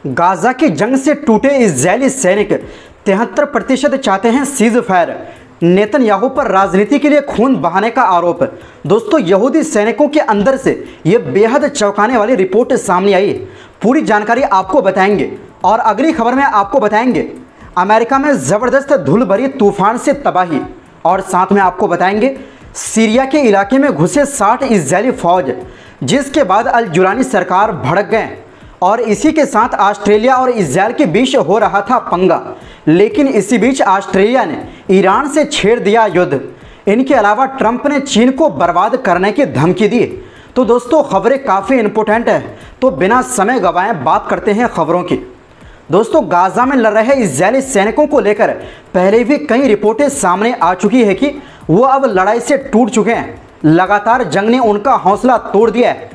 Gaza की जंग से टूटे इजरायली सैनिक 73% चाहते हैं सीज फायर। नेतन्याहू पर राजनीति के लिए खून बहाने का आरोप। दोस्तों, यहूदी सैनिकों के अंदर से ये बेहद चौंकाने वाली रिपोर्ट सामने आई। पूरी जानकारी आपको बताएंगे और अगली खबर में आपको बताएंगे अमेरिका में ज़बरदस्त धूल भरी तूफान से तबाही, और साथ में आपको बताएंगे सीरिया के इलाके में घुसे 60 इजरायली फौज, जिसके बाद अल जुलानी सरकार भड़क गए। और इसी के साथ ऑस्ट्रेलिया और इजरायल के बीच हो रहा था पंगा, लेकिन इसी बीच ऑस्ट्रेलिया ने ईरान से छेड़ दिया युद्ध। इनके अलावा ट्रंप ने चीन को बर्बाद करने की धमकी दी। तो दोस्तों, खबरें काफ़ी इंपॉर्टेंट है, तो बिना समय गंवाए बात करते हैं खबरों की। दोस्तों, गाजा में लड़ रहे इजरायली सैनिकों को लेकर पहले भी कई रिपोर्टें सामने आ चुकी है कि वो अब लड़ाई से टूट चुके हैं। लगातार जंग ने उनका हौसला तोड़ दिया है।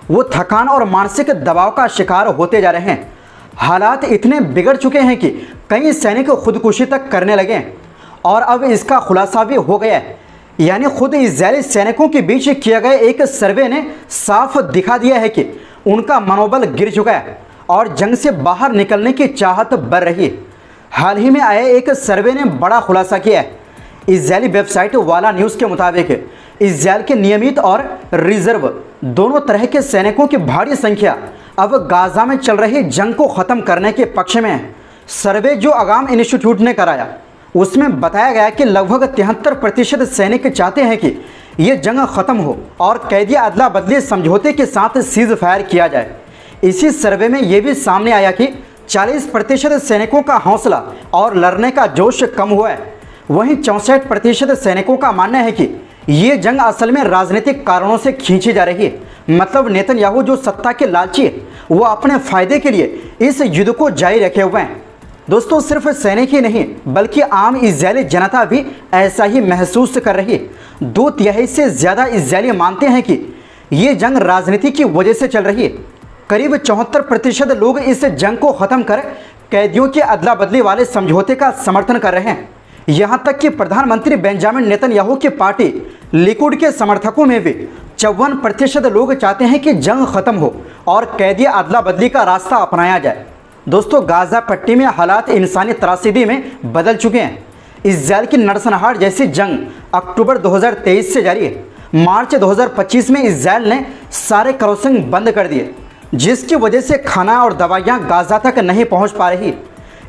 वो थकान और मानसिक दबाव का शिकार होते जा रहे हैं। हालात इतने बिगड़ चुके हैं कि कई सैनिक खुदकुशी तक करने लगे हैं, और अब इसका खुलासा भी हो गया है। यानी खुद इजरायली सैनिकों के बीच किया गया एक सर्वे ने साफ दिखा दिया है कि उनका मनोबल गिर चुका है और जंग से बाहर निकलने की चाहत बढ़ रही है। हाल ही में आए एक सर्वे ने बड़ा खुलासा किया है। इजरायली वेबसाइट वाला न्यूज़ के मुताबिक इजरायल के नियमित और रिजर्व दोनों तरह के सैनिकों की भारी संख्या अब गाजा में चल रही जंग को ख़त्म करने के पक्ष में है। सर्वे जो आगाम इंस्टीट्यूट ने कराया, उसमें बताया गया कि लगभग 73% सैनिक चाहते हैं कि ये जंग ख़त्म हो और कैदी अदला बदली समझौते के साथ सीज फायर किया जाए। इसी सर्वे में ये भी सामने आया कि 40% सैनिकों का हौसला और लड़ने का जोश कम हुआ है। वहीं 64% सैनिकों का मानना है कि ये जंग असल में राजनीतिक कारणों से खींची जा रही है। मतलब नेतन्याहू जो सत्ता के लालची है, वो अपने फायदे के लिए इस युद्ध को जारी रखे हुए हैं। दोस्तों, सिर्फ सैनिक ही नहीं बल्कि आम इजरायली जनता भी ऐसा ही महसूस कर रही है। 2/3 से ज़्यादा इजरायली मानते हैं कि ये जंग राजनीति की वजह से चल रही है। करीब 74% लोग इस जंग को ख़त्म कर कैदियों की अदला बदली वाले समझौते का समर्थन कर रहे हैं। यहाँ तक कि प्रधानमंत्री बेंजामिन नेतन्याहू की पार्टी लिकुड के समर्थकों में भी 54% लोग चाहते हैं कि जंग खत्म हो और कैदी अदला बदली का रास्ता अपनाया जाए। दोस्तों, गाजा पट्टी में हालात इंसानी त्रासदी में बदल चुके हैं। इजरायल की नरसंहार जैसी जंग अक्टूबर 2023 से जारी है। मार्च 2025 में इजरायल ने सारे क्रॉसिंग बंद कर दिए, जिसकी वजह से खाना और दवाइयाँ गाजा तक नहीं पहुँच पा रही।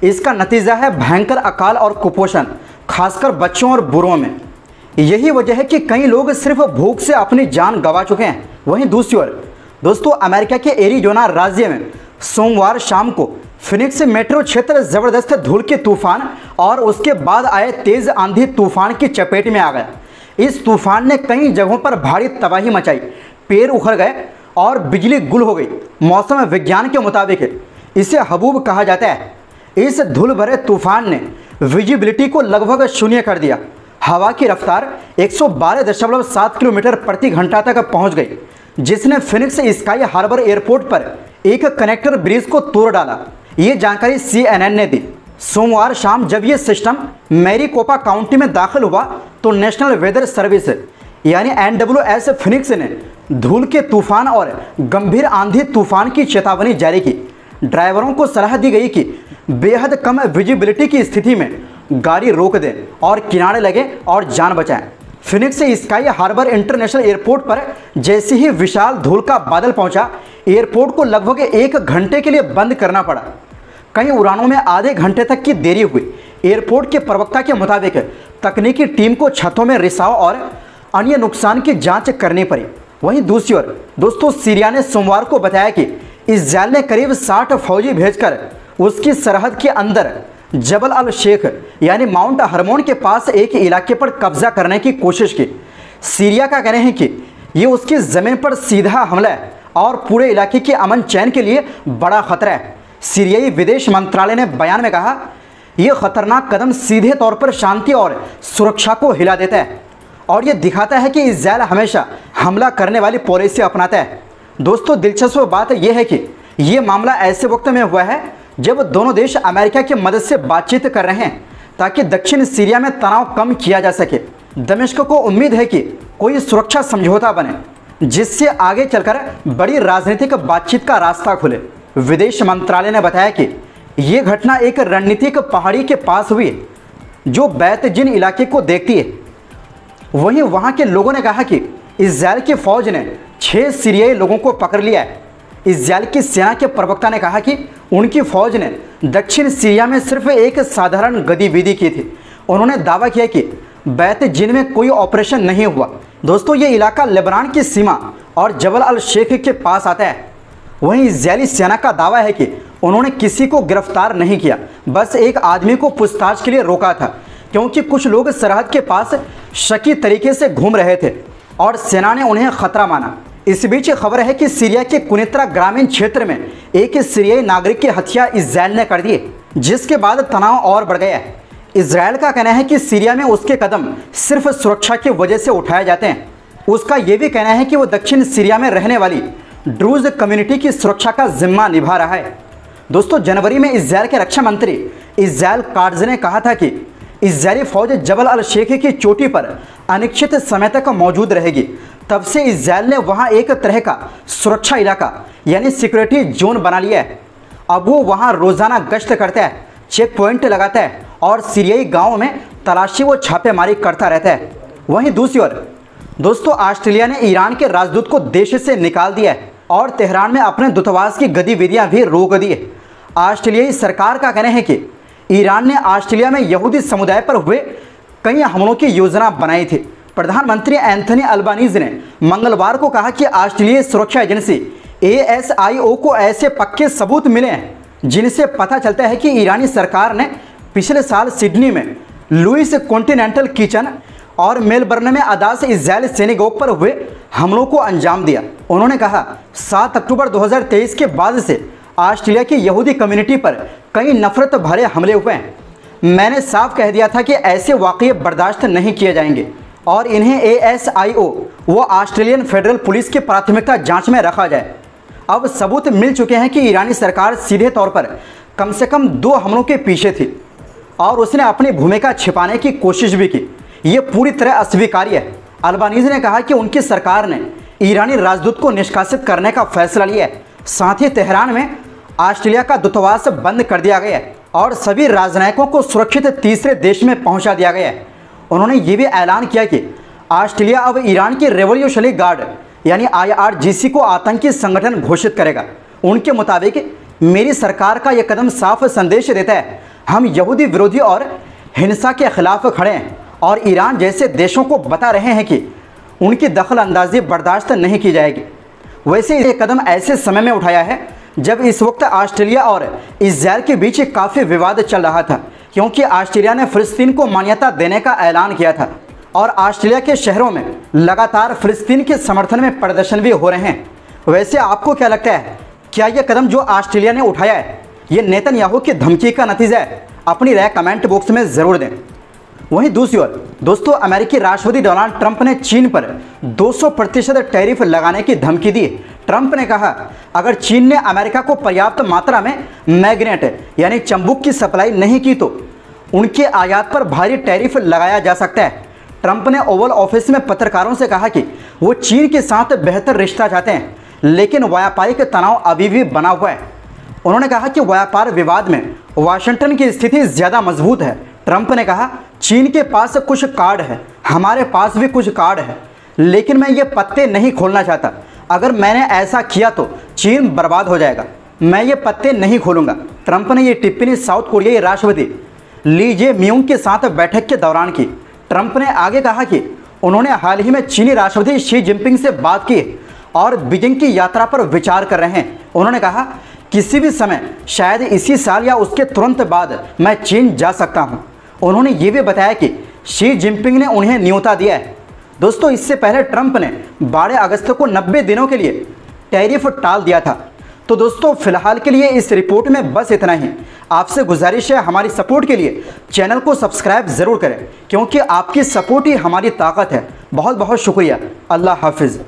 इसका नतीजा है भयंकर अकाल और कुपोषण, खासकर बच्चों और बूढ़ों में। यही वजह है कि कई लोग सिर्फ भूख से अपनी जान गंवा चुके हैं। वहीं दूसरी ओर दोस्तों, अमेरिका के एरिजोना राज्य में सोमवार शाम को फिनिक्स मेट्रो क्षेत्र ज़बरदस्त धूल के तूफान और उसके बाद आए तेज आंधी तूफान की चपेट में आ गया। इस तूफान ने कई जगहों पर भारी तबाही मचाई, पेड़ उखड़ गए और बिजली गुल हो गई। मौसम विज्ञान के मुताबिक इसे हबूब कहा जाता है। इस धूल भरे तूफान ने विजिबिलिटी को लगभग शून्य कर दिया। हवा की रफ्तार 112.7 किलोमीटर प्रति घंटा तक पहुंच गई, जिसने फिनिक्स स्काई हार्बर एयरपोर्ट पर एक कनेक्टर ब्रिज को तोड़ डाला। ये जानकारी CNN ने दी। सोमवार शाम जब ये सिस्टम मैरीकोपा काउंटी में दाखिल हुआ तो नेशनल वेदर सर्विस यानी NWS फिनिक्स ने धूल के तूफान और गंभीर आंधी तूफान की चेतावनी जारी की। ड्राइवरों को सलाह दी गई कि बेहद कम विजिबिलिटी की स्थिति में गाड़ी रोक दें और किनारे लगे और जान बचाएं। Phoenix Sky Harbor International Airport पर जैसे ही विशाल धूल का बादल पहुंचा, एयरपोर्ट को लगभग 1 घंटे के लिए बंद करना पड़ा। कई उड़ानों में आधे घंटे तक की देरी हुई। एयरपोर्ट के प्रवक्ता के मुताबिक तकनीकी टीम को छतों में रिसाव और अन्य नुकसान की जांच करनी पड़ी। वहीं दूसरी ओर दोस्तों, सीरिया ने सोमवार को बताया कि इजरायल ने करीब 60 फौजी भेजकर उसकी सरहद के अंदर जबल अल शेख यानी माउंट हरमोन के पास एक इलाके पर कब्जा करने की कोशिश की। सीरिया का कहना है कि ये उसकी ज़मीन पर सीधा हमला है और पूरे इलाके के अमन चैन के लिए बड़ा खतरा है। सीरियाई विदेश मंत्रालय ने बयान में कहा, यह खतरनाक कदम सीधे तौर पर शांति और सुरक्षा को हिला देता है और ये दिखाता है कि इजरायल हमेशा हमला करने वाली पॉलिसी अपनाता है। दोस्तों, दिलचस्प बात यह है कि ये मामला ऐसे वक्त में हुआ है जब दोनों देश अमेरिका की मदद से बातचीत कर रहे हैं ताकि दक्षिण सीरिया में तनाव कम किया जा सके। दमिश्क को उम्मीद है कि कोई सुरक्षा समझौता बने जिससे आगे चलकर बड़ी राजनीतिक बातचीत का रास्ता खुले। विदेश मंत्रालय ने बताया कि ये घटना एक रणनीतिक पहाड़ी के पास हुई है जो बैत जिन इलाके को देखती है। वहीं वहां के लोगों ने कहा कि इजराइल की फौज ने 6 सीरियाई लोगों को पकड़ लिया है। इजराइल की सेना के प्रवक्ता ने कहा कि उनकी फौज ने दक्षिण सीरिया में सिर्फ एक साधारण गतिविधि की थी। उन्होंने दावा किया कि बैत जिन में कोई ऑपरेशन नहीं हुआ। दोस्तों, ये इलाका लेबनान की सीमा और जबल अल शेख के पास आता है। वहीं इजरायली सेना का दावा है कि उन्होंने किसी को गिरफ्तार नहीं किया, बस एक आदमी को पूछताछ के लिए रोका था क्योंकि कुछ लोग सरहद के पास शकी तरीके से घूम रहे थे और सेना ने उन्हें खतरा माना। इस बीच खबर है कि सीरिया के कुनित्रा ग्रामीण क्षेत्र में एक सीरियाई नागरिक की हत्या इजरायल ने कर दी, जिसके बाद तनाव और बढ़ गया है। इजरायल का कहना है कि सीरिया में उसके कदम सिर्फ सुरक्षा की वजह से उठाए जाते हैं। उसका यह भी कहना है कि वो दक्षिण सीरिया में रहने वाली ड्रूज कम्युनिटी की सुरक्षा का जिम्मा निभा रहा है। दोस्तों, जनवरी में इजरायल के रक्षा मंत्री इजरायल काट्ज ने कहा था कि इजरायली फौज जबल अल शेख की चोटी पर अनिश्चित समय तक मौजूद रहेगी। तब से इजरायल ने वहां एक तरह का सुरक्षा इलाका यानी सिक्योरिटी जोन बना लिया है। अब वो वहां रोजाना गश्त करता है, चेक पॉइंट लगाता है और सीरियाई गांवों में तलाशी व छापेमारी करता रहता है। वहीं दूसरी ओर दोस्तों, ऑस्ट्रेलिया ने ईरान के राजदूत को देश से निकाल दिया है और तेहरान में अपने दूतावास की गतिविधियां भी रोक दी है। ऑस्ट्रेलियाई सरकार का कहना है कि ईरान ने ऑस्ट्रेलिया में यहूदी समुदाय पर हुए कई हमलों की योजना बनाई थी। प्रधानमंत्री एंथनी अल्बानीज ने मंगलवार को कहा कि ऑस्ट्रेलियाई सुरक्षा एजेंसी ASIO को ऐसे पक्के सबूत मिले हैं जिनसे पता चलता है कि ईरानी सरकार ने पिछले साल सिडनी में लुइस कॉन्टिनेंटल किचन और मेलबर्न में अदास इजरायल सिनेगोग पर हुए हमलों को अंजाम दिया। उन्होंने कहा 7 अक्टूबर 2023 के बाद से ऑस्ट्रेलिया की यहूदी कम्युनिटी पर कई नफरत भरे हमले हुए हैं। मैंने साफ कह दिया था कि ऐसे वाक़ये बर्दाश्त नहीं किए जाएंगे और इन्हें ASIO व ऑस्ट्रेलियन फेडरल पुलिस की प्राथमिकता जांच में रखा जाए। अब सबूत मिल चुके हैं कि ईरानी सरकार सीधे तौर पर कम से कम 2 हमलों के पीछे थी और उसने अपनी भूमिका छिपाने की कोशिश भी की। ये पूरी तरह अस्वीकार्य है। अल्बानीज ने कहा कि उनकी सरकार ने ईरानी राजदूत को निष्कासित करने का फैसला लिया है। साथ ही तेहरान में ऑस्ट्रेलिया का दूतावास बंद कर दिया गया है और सभी राजनयिकों को सुरक्षित तीसरे देश में पहुंचा दिया गया है। उन्होंने ये भी ऐलान किया कि ऑस्ट्रेलिया अब ईरान की रेवोल्यूशनरी गार्ड यानी IRGC को आतंकी संगठन घोषित करेगा। उनके मुताबिक मेरी सरकार का यह कदम साफ संदेश देता है, हम यहूदी विरोधी और हिंसा के खिलाफ खड़े हैं और ईरान जैसे देशों को बता रहे हैं कि उनकी दखल अंदाजी बर्दाश्त नहीं की जाएगी। वैसे ये कदम ऐसे समय में उठाया है जब इस वक्त ऑस्ट्रेलिया और इजरायल के बीच काफ़ी विवाद चल रहा था, क्योंकि ऑस्ट्रेलिया ने फ़िलिस्तीन को मान्यता देने का ऐलान किया था और ऑस्ट्रेलिया के शहरों में लगातार फ़िलिस्तीन के समर्थन में प्रदर्शन भी हो रहे हैं। वैसे आपको क्या लगता है, क्या यह कदम जो ऑस्ट्रेलिया ने उठाया है ये नेतन्याहू की धमकी का नतीजा है? अपनी राय कमेंट बॉक्स में ज़रूर दें। वहीं दूसरी ओर दोस्तों, अमेरिकी राष्ट्रपति डोनाल्ड ट्रंप ने चीन पर 200% टैरिफ लगाने की धमकी दी। ट्रंप ने कहा, अगर चीन ने अमेरिका को पर्याप्त मात्रा में मैग्नेट यानी चंबुक की सप्लाई नहीं की तो उनके आयात पर भारी टैरिफ लगाया जा सकता है। ट्रंप ने ओवल ऑफिस में पत्रकारों से कहा कि वो चीन के साथ बेहतर रिश्ता चाहते हैं, लेकिन व्यापारिक तनाव अभी भी बना हुआ है। उन्होंने कहा कि व्यापार विवाद में वाशिंगटन की स्थिति ज़्यादा मजबूत है। ट्रंप ने कहा, चीन के पास कुछ कार्ड है, हमारे पास भी कुछ कार्ड है, लेकिन मैं ये पत्ते नहीं खोलना चाहता। अगर मैंने ऐसा किया तो चीन बर्बाद हो जाएगा। मैं ये पत्ते नहीं खोलूंगा। ट्रंप ने ये टिप्पणी साउथ कोरियाई राष्ट्रपति ली जे म्यूंग के साथ बैठक के दौरान की। ट्रंप ने आगे कहा कि उन्होंने हाल ही में चीनी राष्ट्रपति शी जिनपिंग से बात की और बीजिंग की यात्रा पर विचार कर रहे हैं। उन्होंने कहा, किसी भी समय शायद इसी साल या उसके तुरंत बाद मैं चीन जा सकता हूं। उन्होंने ये भी बताया कि शी जिनपिंग ने उन्हें न्योता दिया है। दोस्तों, इससे पहले ट्रंप ने 12 अगस्त को 90 दिनों के लिए टैरिफ टाल दिया था। तो दोस्तों, फिलहाल के लिए इस रिपोर्ट में बस इतना ही। आपसे गुजारिश है, हमारी सपोर्ट के लिए चैनल को सब्सक्राइब ज़रूर करें, क्योंकि आपकी सपोर्ट ही हमारी ताकत है। बहुत बहुत शुक्रिया। अल्लाह हाफिज़।